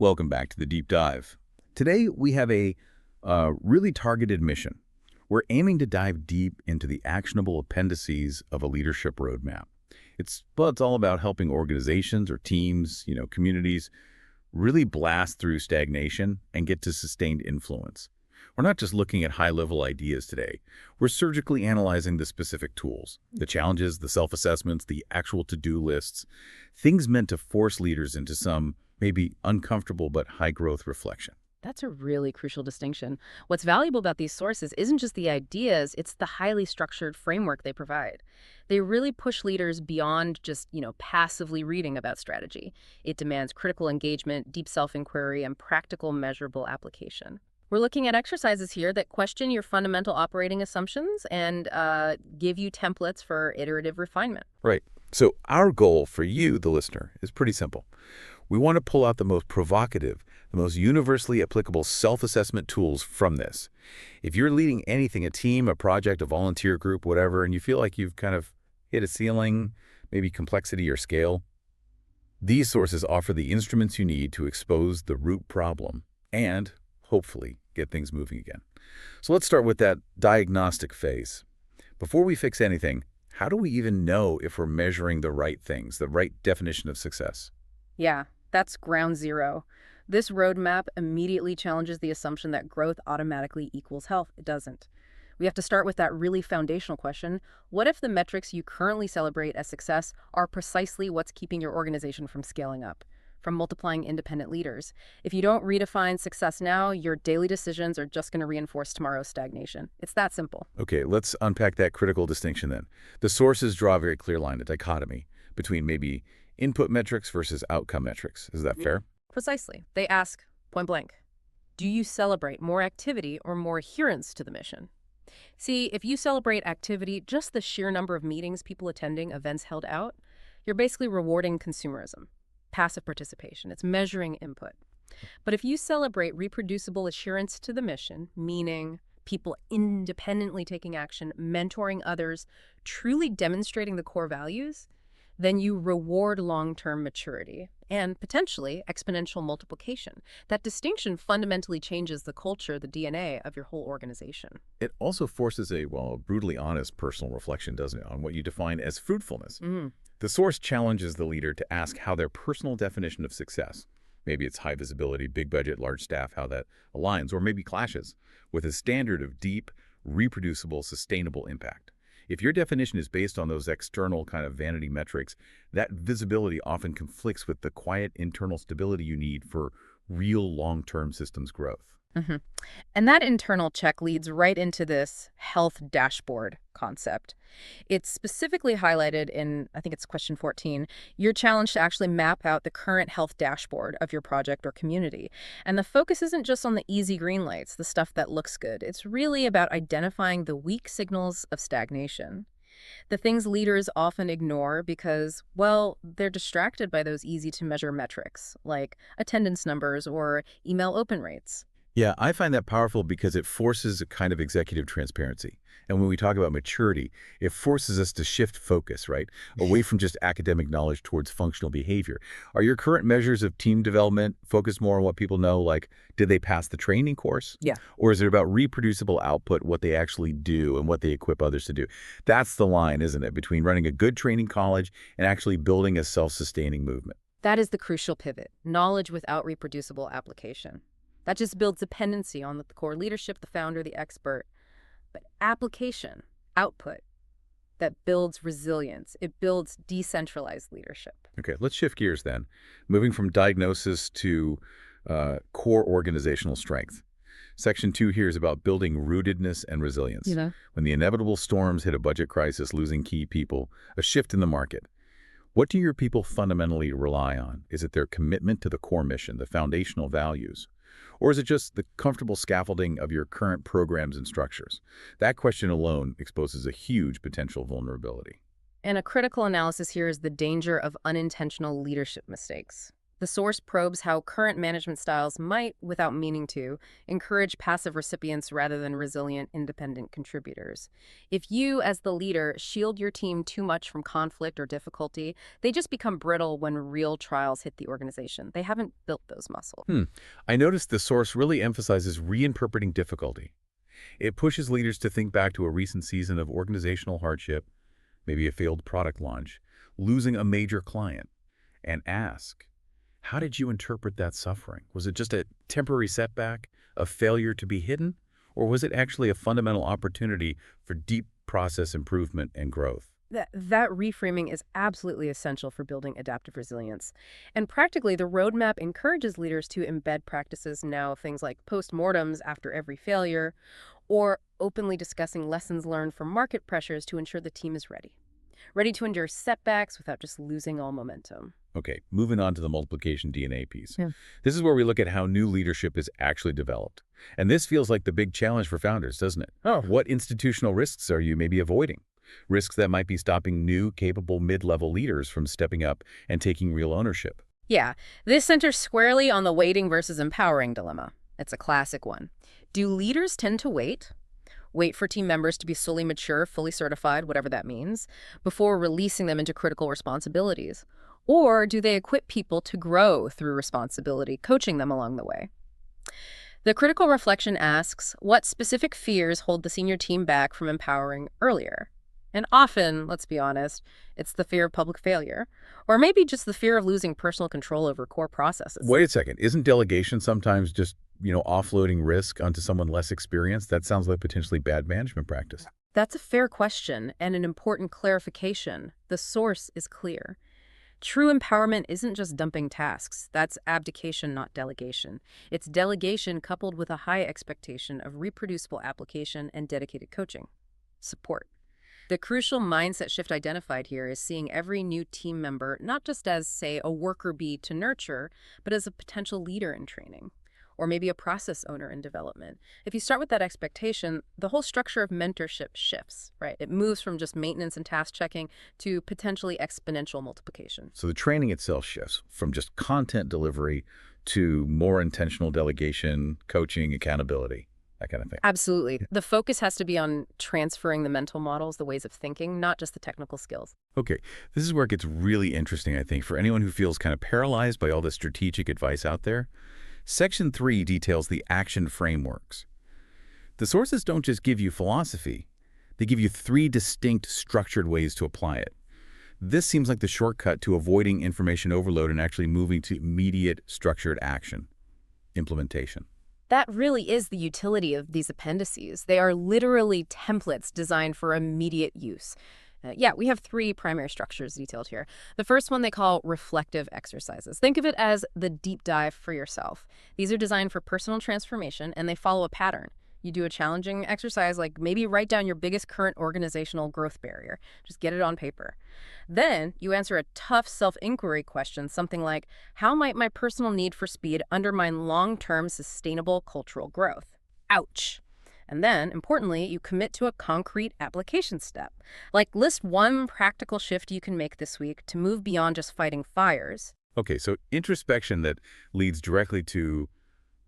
Welcome back to the Deep Dive. Today we have a really targeted mission. We're aiming to dive deep into the actionable appendices of a leadership roadmap. It's all about helping organizations or teams, communities, really blast through stagnation and get to sustained influence. We're not just looking at high-level ideas today. We're surgically analyzing the specific tools, the challenges, the self-assessments, the actual to-do lists, things meant to force leaders into some maybe uncomfortable but high-growth reflection. That's a really crucial distinction. What's valuable about these sources isn't just the ideas, it's the highly structured framework they provide. They really push leaders beyond just, passively reading about strategy. It demands critical engagement, deep self-inquiry, and practical, measurable application. We're looking at exercises here that question your fundamental operating assumptions and give you templates for iterative refinement. Right. So our goal for you, the listener, is pretty simple. We want to pull out the most provocative, the most universally applicable self-assessment tools from this. If you're leading anything, a team, a project, a volunteer group, whatever, and you feel like you've kind of hit a ceiling, maybe complexity or scale, these sources offer the instruments you need to expose the root problem and, hopefully, get things moving again. So let's start with that diagnostic phase. Before we fix anything, how do we even know if we're measuring the right things, the right definition of success? Yeah, that's ground zero. This roadmap immediately challenges the assumption that growth automatically equals health. It doesn't. We have to start with that really foundational question. What if the metrics you currently celebrate as success are precisely what's keeping your organization from scaling up, from multiplying independent leaders? If you don't redefine success now, your daily decisions are just going to reinforce tomorrow's stagnation. It's that simple. Okay, let's unpack that critical distinction then. The sources draw a very clear line, a dichotomy between maybe input metrics versus outcome metrics. Is that fair? Precisely. They ask, point blank, do you celebrate more activity or more adherence to the mission? See, if you celebrate activity, just the sheer number of meetings people attending, events held out, you're basically rewarding consumerism, passive participation. It's measuring input. But if you celebrate reproducible adherence to the mission, meaning people independently taking action, mentoring others, truly demonstrating the core values, then you reward long-term maturity and potentially exponential multiplication. That distinction fundamentally changes the culture, the DNA of your whole organization. It also forces a brutally honest personal reflection, doesn't it, on what you define as fruitfulness. The source challenges the leader to ask how their personal definition of success, maybe it's high visibility, big budget, large staff, how that aligns, or maybe clashes with a standard of deep, reproducible, sustainable impact. If your definition is based on those external kind of vanity metrics, that visibility often conflicts with the quiet internal stability you need for real long-term systems growth. And that internal check leads right into this health dashboard concept. It's specifically highlighted in, I think it's question 14, you're challenged to actually map out the current health dashboard of your project or community. And the focus isn't just on the easy green lights, the stuff that looks good. It's really about identifying the weak signals of stagnation. The things leaders often ignore because, they're distracted by those easy-to-measure metrics, like attendance numbers or email open rates. Yeah, I find that powerful because it forces a kind of executive transparency. And when we talk about maturity, it forces us to shift focus, right? Away from just academic knowledge towards functional behavior. Are your current measures of team development focused more on what people know, like did they pass the training course? Yeah. Or is it about reproducible output, what they actually do and what they equip others to do? That's the line, isn't it, between running a good training college and actually building a self-sustaining movement. That is the crucial pivot, knowledge without reproducible application. That just builds dependency on the core leadership, the founder, the expert. But application, output, that builds resilience. It builds decentralized leadership. Okay, let's shift gears then, moving from diagnosis to core organizational strength. Section 2 here is about building rootedness and resilience. When the inevitable storms hit a budget crisis, losing key people, a shift in the market, what do your people fundamentally rely on? Is it their commitment to the core mission, the foundational values? Or is it just the comfortable scaffolding of your current programs and structures? That question alone exposes a huge potential vulnerability. And a critical analysis here is the danger of unintentional leadership mistakes. The source probes how current management styles might, without meaning to, encourage passive recipients rather than resilient, independent contributors. If you, as the leader, shield your team too much from conflict or difficulty, they just become brittle when real trials hit the organization. They haven't built those muscles. I noticed the source really emphasizes reinterpreting difficulty. It pushes leaders to think back to a recent season of organizational hardship, maybe a failed product launch, losing a major client, and ask, how did you interpret that suffering? Was it just a temporary setback, a failure to be hidden, or was it actually a fundamental opportunity for deep process improvement and growth? That reframing is absolutely essential for building adaptive resilience. And practically, the roadmap encourages leaders to embed practices now, things like postmortems after every failure, or openly discussing lessons learned from market pressures to ensure the team is ready to endure setbacks without just losing all momentum. Okay, moving on to the multiplication DNA piece. Yeah. This is where we look at how new leadership is actually developed. And this feels like the big challenge for founders, doesn't it? Oh. What institutional risks are you maybe avoiding? Risks that might be stopping new, capable mid-level leaders from stepping up and taking real ownership. Yeah, this centers squarely on the waiting versus empowering dilemma. It's a classic one. Do leaders tend to wait for team members to be fully mature, fully certified, whatever that means, before releasing them into critical responsibilities? Or do they equip people to grow through responsibility, coaching them along the way? The critical reflection asks, what specific fears hold the senior team back from empowering earlier? And often, let's be honest, it's the fear of public failure, or maybe just the fear of losing personal control over core processes. Wait a second. Isn't delegation sometimes just, offloading risk onto someone less experienced? That sounds like potentially bad management practice. That's a fair question and an important clarification. The source is clear. True empowerment isn't just dumping tasks. That's abdication, not delegation. It's delegation coupled with a high expectation of reproducible application and dedicated coaching. Support. The crucial mindset shift identified here is seeing every new team member not just as, say, a worker bee to nurture, but as a potential leader in training, or maybe a process owner in development. If you start with that expectation, the whole structure of mentorship shifts, right? It moves from just maintenance and task checking to potentially exponential multiplication. So the training itself shifts from just content delivery to more intentional delegation, coaching, accountability, that kind of thing. Absolutely. The focus has to be on transferring the mental models, the ways of thinking, not just the technical skills. Okay, this is where it gets really interesting, I think, for anyone who feels kind of paralyzed by all the strategic advice out there. Section 3 details the action frameworks. The sources don't just give you philosophy. They give you 3 distinct structured ways to apply it. This seems like the shortcut to avoiding information overload and actually moving to immediate structured action, implementation. That really is the utility of these appendices. They are literally templates designed for immediate use. We have 3 primary structures detailed here. The first one they call reflective exercises. Think of it as the deep dive for yourself. These are designed for personal transformation, and they follow a pattern. You do a challenging exercise, like maybe write down your biggest current organizational growth barrier. Just get it on paper. Then you answer a tough self-inquiry question, something like, how might my personal need for speed undermine long-term sustainable cultural growth? Ouch. And then, importantly, you commit to a concrete application step. Like list 1 practical shift you can make this week to move beyond just fighting fires. Okay, so introspection that leads directly to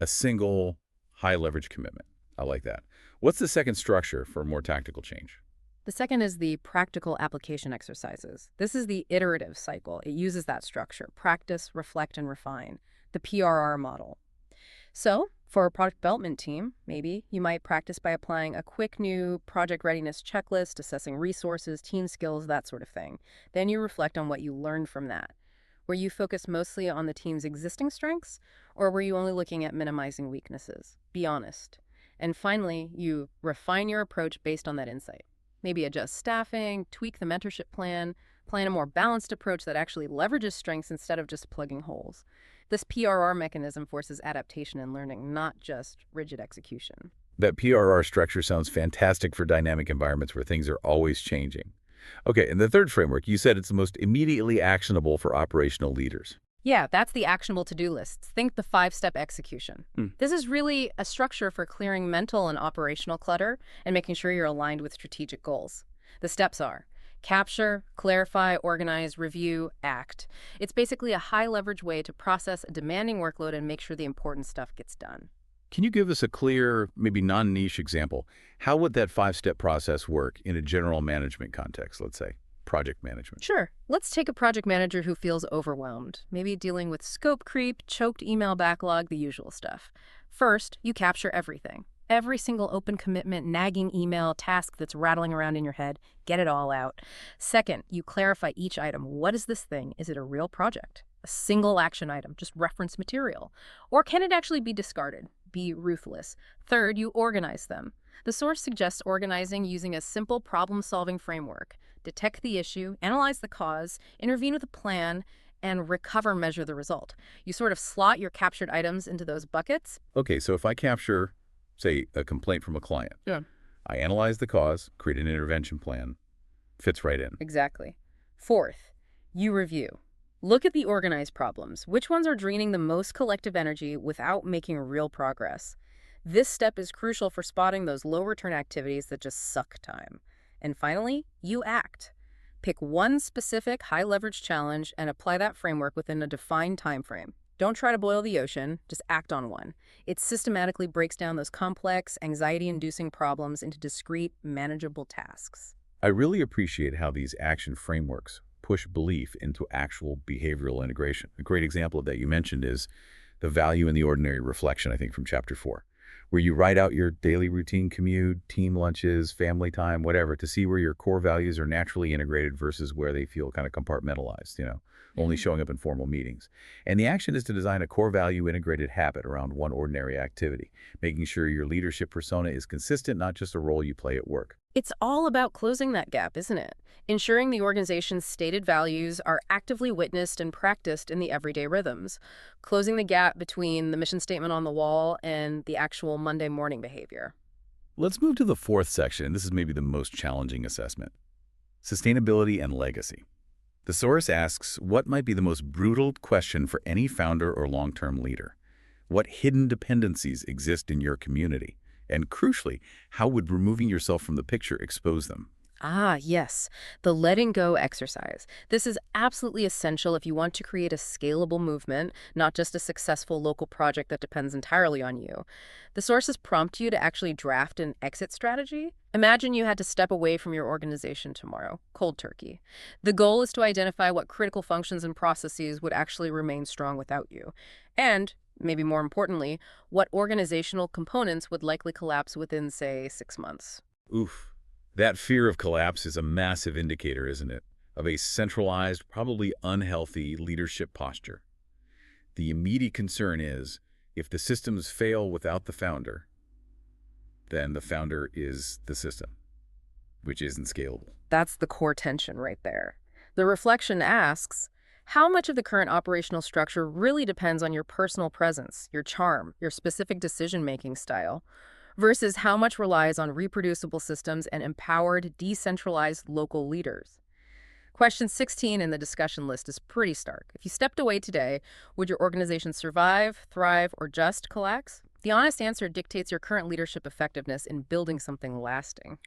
a single high-leverage commitment. I like that. What's the second structure for more tactical change? The second is the practical application exercises. This is the iterative cycle. It uses that structure: practice, reflect, and refine, the PRR model. So, for a product development team, maybe you might practice by applying a quick new project readiness checklist, assessing resources, team skills, that sort of thing. Then you reflect on what you learned from that. Were you focused mostly on the team's existing strengths, or were you only looking at minimizing weaknesses? Be honest. And finally, you refine your approach based on that insight. Maybe adjust staffing, tweak the mentorship plan a more balanced approach that actually leverages strengths instead of just plugging holes. This PRR mechanism forces adaptation and learning, not just rigid execution. That PRR structure sounds fantastic for dynamic environments where things are always changing. Okay, and the third framework, you said it's the most immediately actionable for operational leaders. Yeah, that's the actionable to-do lists. Think the 5-step execution. This is really a structure for clearing mental and operational clutter and making sure you're aligned with strategic goals. The steps are: Capture, clarify, organize, review, act. It's basically a high-leverage way to process a demanding workload and make sure the important stuff gets done. Can you give us a clear, maybe non-niche example? How would that five-step process work in a general management context, let's say, project management? Sure. Let's take a project manager who feels overwhelmed, maybe dealing with scope creep, choked email backlog, the usual stuff. First, you capture everything. Every single open commitment, nagging email, task that's rattling around in your head, get it all out. Second, you clarify each item. What is this thing? Is it a real project? A single action item, just reference material? Or can it actually be discarded? Be ruthless. Third, you organize them. The source suggests organizing using a simple problem-solving framework. Detect the issue, analyze the cause, intervene with a plan, and recover measure the result. You sort of slot your captured items into those buckets. Okay, so if I capture, say, a complaint from a client, Yeah. I analyze the cause, create an intervention plan, fits right in. Exactly. Fourth, you review. Look at the organized problems. Which ones are draining the most collective energy without making real progress? This step is crucial for spotting those low-return activities that just suck time. And finally, you act. Pick one specific high-leverage challenge and apply that framework within a defined time frame. Don't try to boil the ocean, just act on one. It systematically breaks down those complex, anxiety-inducing problems into discrete, manageable tasks. I really appreciate how these action frameworks push belief into actual behavioral integration. A great example of that you mentioned is the value in the ordinary reflection, I think, from Chapter 4, where you write out your daily routine commute, team lunches, family time, whatever, to see where your core values are naturally integrated versus where they feel kind of compartmentalized, only showing up in formal meetings. And the action is to design a core value integrated habit around one ordinary activity, making sure your leadership persona is consistent, not just a role you play at work. It's all about closing that gap, isn't it? Ensuring the organization's stated values are actively witnessed and practiced in the everyday rhythms. Closing the gap between the mission statement on the wall and the actual Monday morning behavior. Let's move to the fourth section. This is maybe the most challenging assessment: sustainability and legacy. The source asks, what might be the most brutal question for any founder or long-term leader? What hidden dependencies exist in your community? And crucially, how would removing yourself from the picture expose them? Ah, yes, the letting go exercise. This is absolutely essential if you want to create a scalable movement, not just a successful local project that depends entirely on you. The sources prompt you to actually draft an exit strategy. Imagine you had to step away from your organization tomorrow, cold turkey. The goal is to identify what critical functions and processes would actually remain strong without you. And, maybe more importantly, what organizational components would likely collapse within, say, 6 months. Oof. That fear of collapse is a massive indicator, isn't it, of a centralized, probably unhealthy leadership posture. The immediate concern is, if the systems fail without the founder, then the founder is the system, which isn't scalable. That's the core tension right there. The reflection asks, how much of the current operational structure really depends on your personal presence, your charm, your specific decision-making style, versus how much relies on reproducible systems and empowered, decentralized local leaders? Question 16 in the discussion list is pretty stark. If you stepped away today, would your organization survive, thrive, or just collapse? The honest answer dictates your current leadership effectiveness in building something lasting.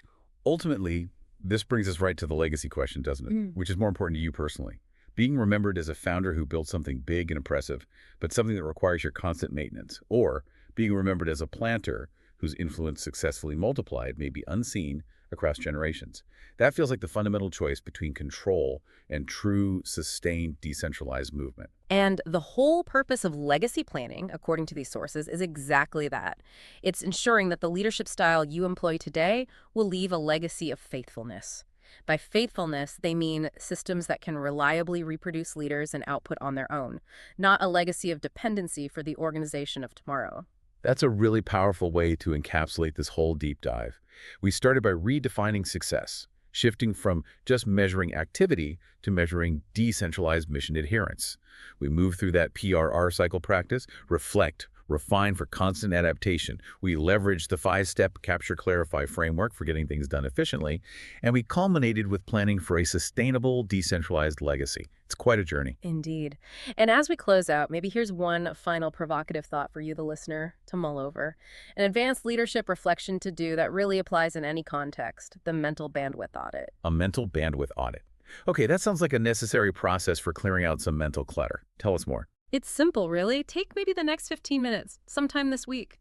Ultimately, this brings us right to the legacy question, doesn't it? Which is more important to you personally. Being remembered as a founder who built something big and impressive, but something that requires your constant maintenance, or being remembered as a planter whose influence successfully multiplied may be unseen across generations. That feels like the fundamental choice between control and true, sustained, decentralized movement. And the whole purpose of legacy planning, according to these sources, is exactly that. It's ensuring that the leadership style you employ today will leave a legacy of faithfulness. By faithfulness, they mean systems that can reliably reproduce leaders and output on their own, not a legacy of dependency for the organization of tomorrow. That's a really powerful way to encapsulate this whole deep dive. We started by redefining success, shifting from just measuring activity to measuring decentralized mission adherence. We moved through that PRR cycle practice: reflect, refine for constant adaptation. We leveraged the 5-step capture, clarify framework for getting things done efficiently, and we culminated with planning for a sustainable, decentralized legacy. It's quite a journey. Indeed. And as we close out, maybe here's one final provocative thought for you, the listener, to mull over. An advanced leadership reflection to do that really applies in any context, the mental bandwidth audit. A mental bandwidth audit. Okay, that sounds like a necessary process for clearing out some mental clutter. Tell us more. It's simple, really. Take maybe the next 15 minutes, sometime this week.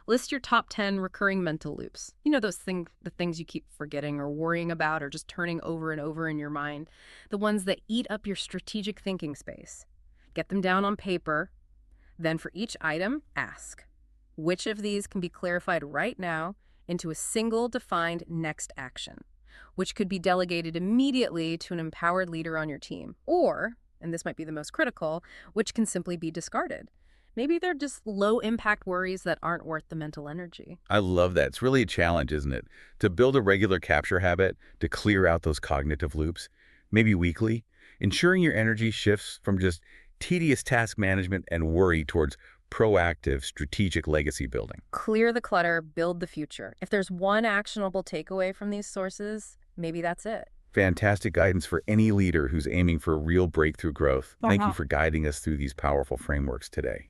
List your top 10 recurring mental loops. You know the things you keep forgetting or worrying about or just turning over and over in your mind. The ones that eat up your strategic thinking space. Get them down on paper. Then for each item, ask, which of these can be clarified right now into a single defined next action, which could be delegated immediately to an empowered leader on your team, or, and this might be the most critical, which can simply be discarded. Maybe they're just low-impact worries that aren't worth the mental energy. I love that. It's really a challenge, isn't it? To build a regular capture habit, to clear out those cognitive loops, maybe weekly, ensuring your energy shifts from just tedious task management and worry towards proactive, strategic legacy building. Clear the clutter, build the future. If there's one actionable takeaway from these sources, maybe that's it. Fantastic guidance for any leader who's aiming for real breakthrough growth. Thank you for guiding us through these powerful frameworks today.